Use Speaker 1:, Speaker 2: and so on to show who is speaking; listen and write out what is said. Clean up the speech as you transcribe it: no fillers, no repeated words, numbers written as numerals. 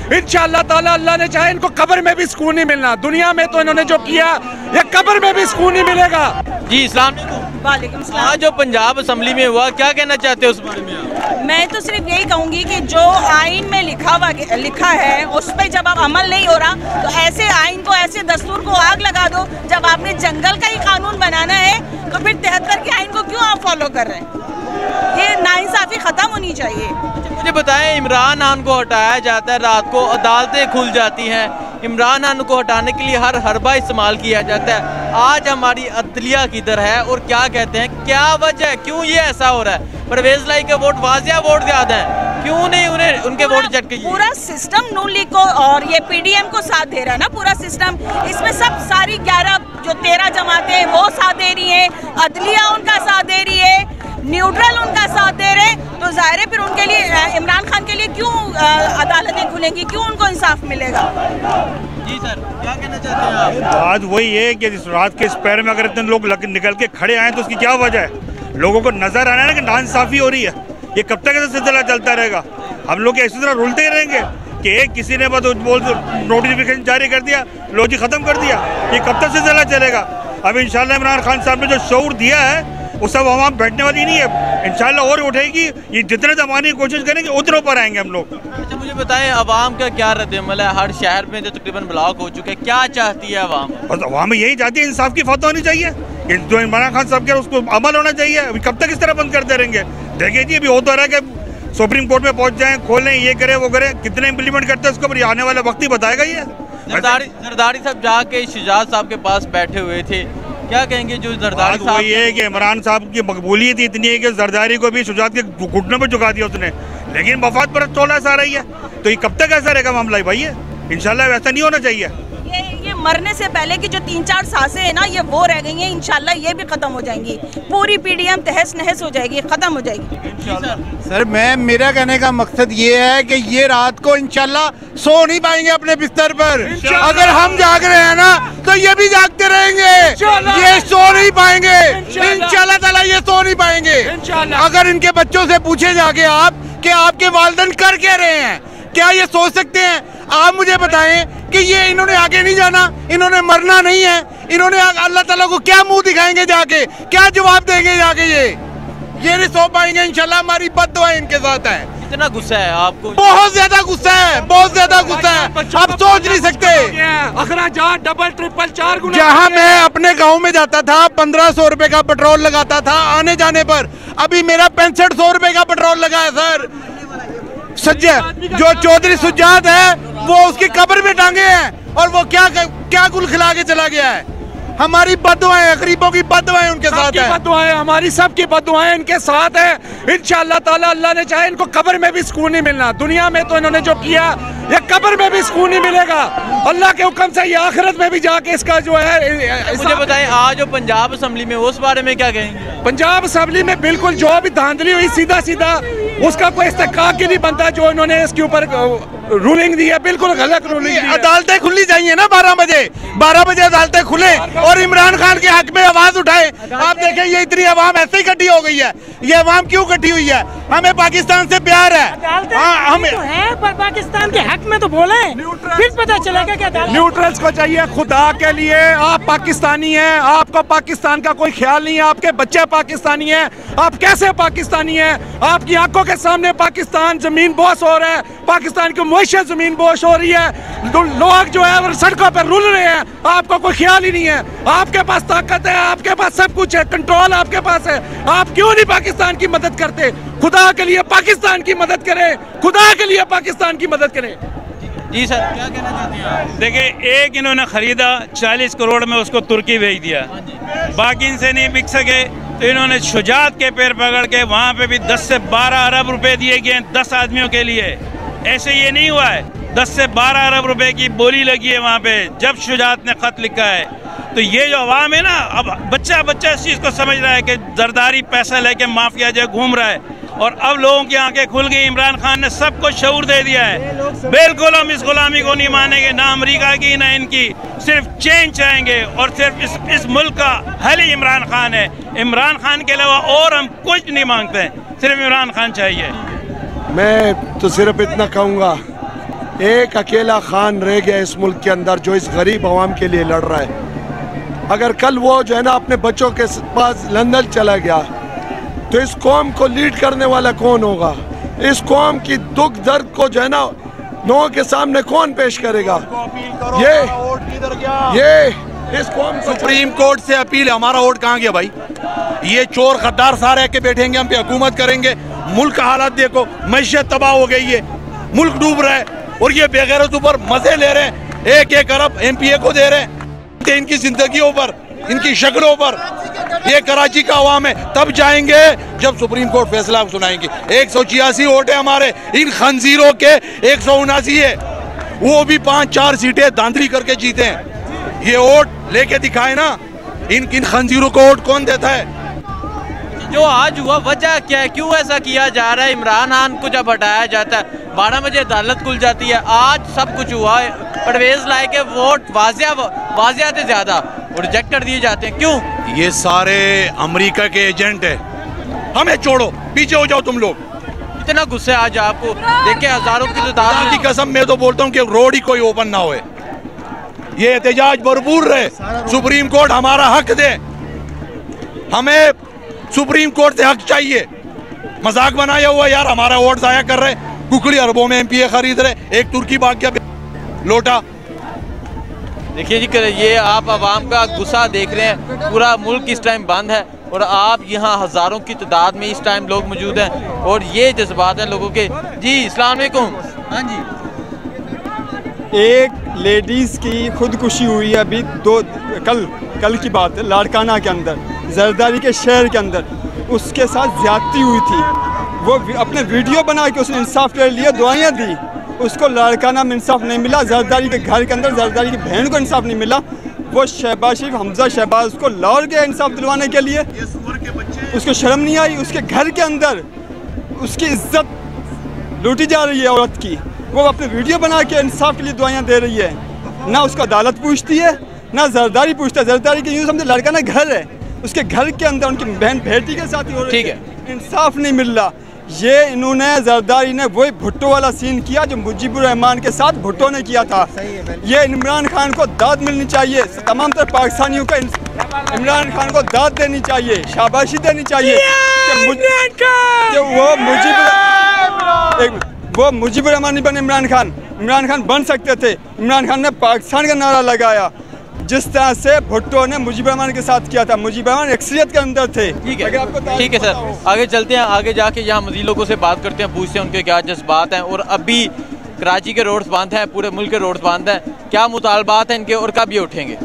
Speaker 1: इंशाअल्लाह ताला अल्लाह ने चाहे इनको कब्र में भी सुकून नहीं मिलना। दुनिया में तो इन्होंने जो किया ये कब्र में भी सुकून नहीं मिलेगा।
Speaker 2: जी इस्लाम आज जो पंजाब असम्बली में हुआ, क्या कहना चाहते हो उस बारे में?
Speaker 3: मैं तो सिर्फ यही कहूँगी कि जो आइन में लिखा है उस पर जब आप अमल नहीं हो रहा तो ऐसे आइन को, ऐसे दस्तूर को आग लगा दो। जब आपने जंगल का ही कानून बनाना है तो फिर 73 के आइन को क्यों आप फॉलो कर रहे हैं? ये नाइंसाफी खत्म होनी चाहिए।
Speaker 2: मुझे बताएं, इमरान खान को हटाया जाता है, रात को अदालतें खुल जाती हैं, इमरान खान को हटाने के लिए हर हरबा इस्तेमाल किया जाता है। आज हमारी अदलिया किधर है और क्या कहते हैं, क्या वजह है, क्यों ये ऐसा हो रहा है? परवेज लाई के वोट वाजिया वोट ज्यादा है, क्यों नहीं उन्हें उनके वोट झटके?
Speaker 3: पूरा सिस्टम नून लीग को और ये पीडीएम को साथ दे रहा है ना, पूरा सिस्टम। इसमें सब सारी 11 जो 13 जमातें हैं वो साथ दे रही है, अदलिया उनका साथ दे रही है, न्यूट्रल उनका साथ दे रहे, तो जाहिर है फिर उनके लिए, इमरान खान के लिए क्यों अदालतें खुलेंगी, क्यों उनको इंसाफ मिलेगा?
Speaker 2: जी सर, क्या कहना चाहते हैं आप?
Speaker 4: बात वही है कि इस रात के इस पैर में अगर इतने लोग निकल के खड़े आए तो उसकी क्या वजह है? लोगों को नजर आना है ना कि नाइंसाफी हो रही है। ये कब तक ऐसा सिलसिला चलता रहेगा? हम लोग इसी तरह रुलते ही रहेंगे कि एक किसी ने बस नोटिफिकेशन जारी कर दिया, लो जी खत्म कर दिया, ये कब तक सिलसिला चलेगा? अब इंशाल्लाह इमरान खान साहब ने जो शऊर दिया है वो सब आवाम बैठने वाली नहीं है, इंशाल्लाह और उठेगी। ये जितने दबाने की कोशिश करेंगे उतने ऊपर आएंगे हम लोग।
Speaker 2: अच्छा मुझे बताएं, अवाम का क्या रद्द-ए-अमल है? हर शहर में जो तकरीबन ब्लॉक हो चुके हैं, क्या चाहती है अवाम?
Speaker 4: बस अवाम यही चाहती है, इंसाफ की फतवा होनी चाहिए, जो इमरान खान साहब के उसको अमल होना चाहिए। अभी कब तक इस तरह बंद करते रहेंगे? देखिए जी, अभी हो तो रहा है कि सुप्रीम कोर्ट में पहुंच जाएं, खोलें, ये करें वो करें, कितने इम्प्लीमेंट करते हैं उसको पर आने वाला वक्त ही बताएगा। ये
Speaker 2: जरदारी साहब जाके शुजात साहब के पास बैठे हुए थे, क्या कहेंगे? जो जरदारी साहब,
Speaker 4: वही है कि इमरान साहब की मकबूलियत इतनी है कि जरदारी को भी शुजात के घुटनों पर झुका दिया उसने, लेकिन मफाद पर 16 आ रही है, तो ये कब तक ऐसा रहेगा मामला भाई? है इंशाल्लाह वैसा नहीं होना चाहिए।
Speaker 3: ये मरने से पहले की जो 3-4 सांसें हैं ना, ये वो रह गई हैं, इंशाल्लाह ये भी खत्म हो जाएंगी। पूरी पीडीएम तहस नहस हो जाएगी, खत्म हो जाएगी।
Speaker 5: सर मेरा कहने का मकसद ये है कि ये रात को इंशाल्लाह सो नहीं पाएंगे अपने बिस्तर पर। अगर हम जाग रहे हैं ना तो ये भी जागते रहेंगे, ये सो नहीं पाएंगे इंशाल्लाह ताला, ये सो नहीं पाएंगे। अगर इनके बच्चों से पूछे जाके आप कि आपके वालिदैन कर क्या रहे हैं, क्या ये सोच सकते हैं? आप मुझे बताएं कि ये इन्होंने आगे नहीं जाना, इन्होंने मरना नहीं है, इन्होंने अल्लाह ताला को क्या मुंह दिखाएंगे जाके, क्या जवाब देंगे जाके? ये नहीं सो पाएंगे इंशाल्लाह। हमारी बद्दुआ इनके साथ है।
Speaker 2: कितना गुस्सा है आपको?
Speaker 5: बहुत ज्यादा गुस्सा है, बहुत ज्यादा गुस्सा है, आप सोच नहीं सकते।
Speaker 1: अखराजात डबल ट्रिपल 4 गुना।
Speaker 5: जहाँ मैं अपने गाँव में जाता था 1500 रुपए का पेट्रोल लगाता था आने जाने पर, अभी मेरा 6500 रुपए का पेट्रोल लगा है सर। जो चौधरी सुजात है वो उसकी कब्र में टांगे हैं और वो क्या गुल खिला के चला गया है। हमारी बद्दुआएं, गरीबों की बद्दुआएं उनके साथ है,
Speaker 1: बद्दुआएं हमारी सबकी बद्दुआएं इनके साथ है। इंशाअल्लाह ताला अल्लाह ने चाहे इनको कब्र में भी सुकून नहीं मिलना। दुनिया में तो इन्होंने जो किया ये कब्र में भी सुकून नहीं मिलेगा। अल्लाह के हुक्म से ये आखिरत में भी जाके इसका जो है।
Speaker 2: मुझे बताएं, आज जो पंजाब असम्बली में उस बारे में क्या कहेंगे?
Speaker 1: पंजाब असम्बली में बिल्कुल जो भी धांधली हुई, सीधा उसका कोई इस्तेकाक ही नहीं बनता। जो इन्होंने इसके ऊपर रूलिंग दी है, बिल्कुल गलत रूलिंग दी है।
Speaker 5: अदालतें खुलनी चाहिए ना 12 बजे अदालतें खुले और इमरान खान के हक में आवाज उठाए। आप देखें ये इतनी आवाम ऐसे ही इकट्ठी हो गई है। ये आवाम क्यों इकट्ठी हुई है? हमें पाकिस्तान से प्यार है।
Speaker 6: हमें तो है, पर पाकिस्तान के हक में तो बोले, फिर पता चलेगा क्या।
Speaker 1: न्यूट्रल्स को चाहिए खुदा के लिए। आप पाकिस्तानी हैं, आपको पाकिस्तान का कोई ख्याल नहीं है, आपके बच्चे पाकिस्तानी हैं, आप कैसे पाकिस्तानी हैं? आपकी आंखों के सामने पाकिस्तान जमीन बोस हो रहा है, पाकिस्तान की मुआशरत जमीन बोस हो रही है, लोग जो है सड़कों पर रुल रहे हैं, आपको कोई ख्याल ही नहीं है। आपके पास ताकत है, आपके पास सब कुछ है, कंट्रोल आपके पास है, आप क्यों नहीं पाकिस्तान की मदद करते? खुदा के लिए पाकिस्तान की मदद करें, खुदा के लिए पाकिस्तान की मदद करें।
Speaker 2: जी सर, क्या कहना चाहते हैं आप?
Speaker 4: देखिए, एक इन्होंने खरीदा 40 करोड़ में, उसको तुर्की भेज दिया, बाकी इनसे नहीं बिक सके तो इन्होंने शुजात के पैर पकड़ के वहाँ पे भी 10 से 12 अरब रुपए दिए गए 10 आदमियों के लिए। ऐसे ये नहीं हुआ है, 10 से 12 अरब रुपए की बोली लगी है वहाँ पे जब शुजात ने खत लिखा है। तो ये जो अवाम है ना, अब बच्चा इस चीज़ को समझ रहा है कि जरदारी पैसा लेके माफिया जो घूम रहा है, और अब लोगों की आंखें खुल गई। इमरान खान ने सबको शऊर दे दिया है। बिल्कुल हम इस गुलामी को नहीं मानेंगे, ना अमेरिका की ना इनकी। सिर्फ चेंज चाहेंगे और सिर्फ इस मुल्क का हल ही इमरान खान है। इमरान खान के अलावा और हम कुछ नहीं मांगते हैं, सिर्फ इमरान खान चाहिए।
Speaker 7: मैं तो सिर्फ इतना कहूँगा
Speaker 1: एक अकेला खान रह गया इस मुल्क के अंदर जो इस गरीब आवाम के लिए लड़ रहा है। अगर कल वो जो है ना अपने बच्चों के पास लंदन चला गया तो इस कौम को लीड करने वाला कौन होगा? इस कौम की दुख दर्द को जो है ना लोगों के सामने कौन पेश करेगा? ये इस कौम
Speaker 5: सुप्रीम कोर्ट से अपील, हमारा वोट कहाँ गया भाई? ये चोर गद्दार सारे के बैठेंगे, हम पे हुकूमत करेंगे। मुल्क का हालात देखो, मैशत तबाह हो गई है, मुल्क डूब रहा है और ये बेगैरतों पर मजे ले रहे हैं। 1-1 अरब MPA को दे रहे हैं। इनकी जिंदगियों पर, इनकी शक्लों पर। ये कराची का अवाम है, तब जाएंगे जब सुप्रीम कोर्ट फैसला सुनाएंगे। 186 वोट है हमारे, इन खंजीरों के 179 है। वो भी 5-4 सीटें धांधली करके जीते हैं। ये वोट लेके दिखाए ना, इन खंजीरों को वोट कौन देता है?
Speaker 2: जो आज हुआ वजह क्या है, क्यों ऐसा किया जा रहा है? इमरान खान को जब हटाया जाता है 12 बजे अदालत खुल जाती है। आज सब कुछ हुआ है, परवेज लाए के वोट वाजिया से ज्यादा रिजेक्ट कर दिए जाते हैं। क्यों?
Speaker 5: ये सारे अमेरिका के एजेंट है। हमें छोड़ो, पीछे हो जाओ तुम लोग।
Speaker 2: इतना गुस्से आज आपको देखे, हजारों की तादाद
Speaker 5: की कसम मैं तो बोलता हूँ कि रोड ही कोई ओपन ना होए, ये एहतजाज भरपूर रहे। सुप्रीम कोर्ट हमारा हक दे, हमें सुप्रीम कोर्ट से हक चाहिए। मजाक बनाया हुआ यार, हमारा वोट जाया कर रहे, कुकड़ी अरबों में MPA खरीद रहे, एक तुर्की बाग गया लोटा।
Speaker 2: देखिए जी, ये आप आवाम का गुस्सा देख रहे हैं। पूरा मुल्क इस टाइम बंद है और आप यहाँ हजारों की तादाद में इस टाइम लोग मौजूद हैं और ये जज्बात हैं लोगों के। जी अस्सलाम वालेकुम। हाँ जी,
Speaker 7: एक लेडीज़ की खुदकुशी हुई है अभी कल की बात है, लाड़काना के अंदर, जरदारी के शहर के अंदर। उसके साथ ज्यादती हुई थी। वो अपने वीडियो बना के उसने इंसाफ के लिए दुआएं दी। उसको लाड़काना में इंसाफ नहीं मिला, जरदारी के घर के अंदर जरदारी की बहन को इंसाफ नहीं मिला। वो शहबाज शरीफ हमजा शहबाज को लाहौर गया इंसाफ दिलवाने के लिए। उसको शर्म नहीं आई? उसके घर के अंदर उसकी इज्जत लूटी जा रही है औरत की। वो अपने वीडियो बना के इंसाफ के लिए दुआएं दे रही है। ना उसको अदालत पूछती है, ना जरदारी पूछता है। जरदारी की यूँ समझे लाड़काना घर है, उसके घर के अंदर उनकी बहन बेटी के साथ ही हो रही है। इंसाफ नहीं मिल रहा। ये इन्होंने जरदारी ने वही भुट्टो वाला सीन किया जो मुजीबुर रहमान के साथ भुट्टो ने किया था। ये इमरान खान को दाद मिलनी चाहिए, तमाम तरह पाकिस्तानियों का इमरान खान को दाद देनी चाहिए, शाबाशी देनी चाहिए कि वो मुजीबुर रहमान नहीं बने इमरान खान बन सकते थे। इमरान खान ने पाकिस्तान का नारा लगाया जिस तरह से भुट्टो ने मुजीबुर रहमान के साथ किया था। मुजीबुर रहमान अक्सरियत के अंदर थे।
Speaker 2: ठीक है सर, आगे चलते हैं, आगे जाके यहाँ मज़ीद लोगों से बात करते हैं, पूछते हैं उनके क्या जज्बात हैं। और अभी कराची के रोड्स बंद हैं, पूरे मुल्क के रोड्स बंद हैं, क्या मुतालबात हैं इनके और कब ये उठेंगे?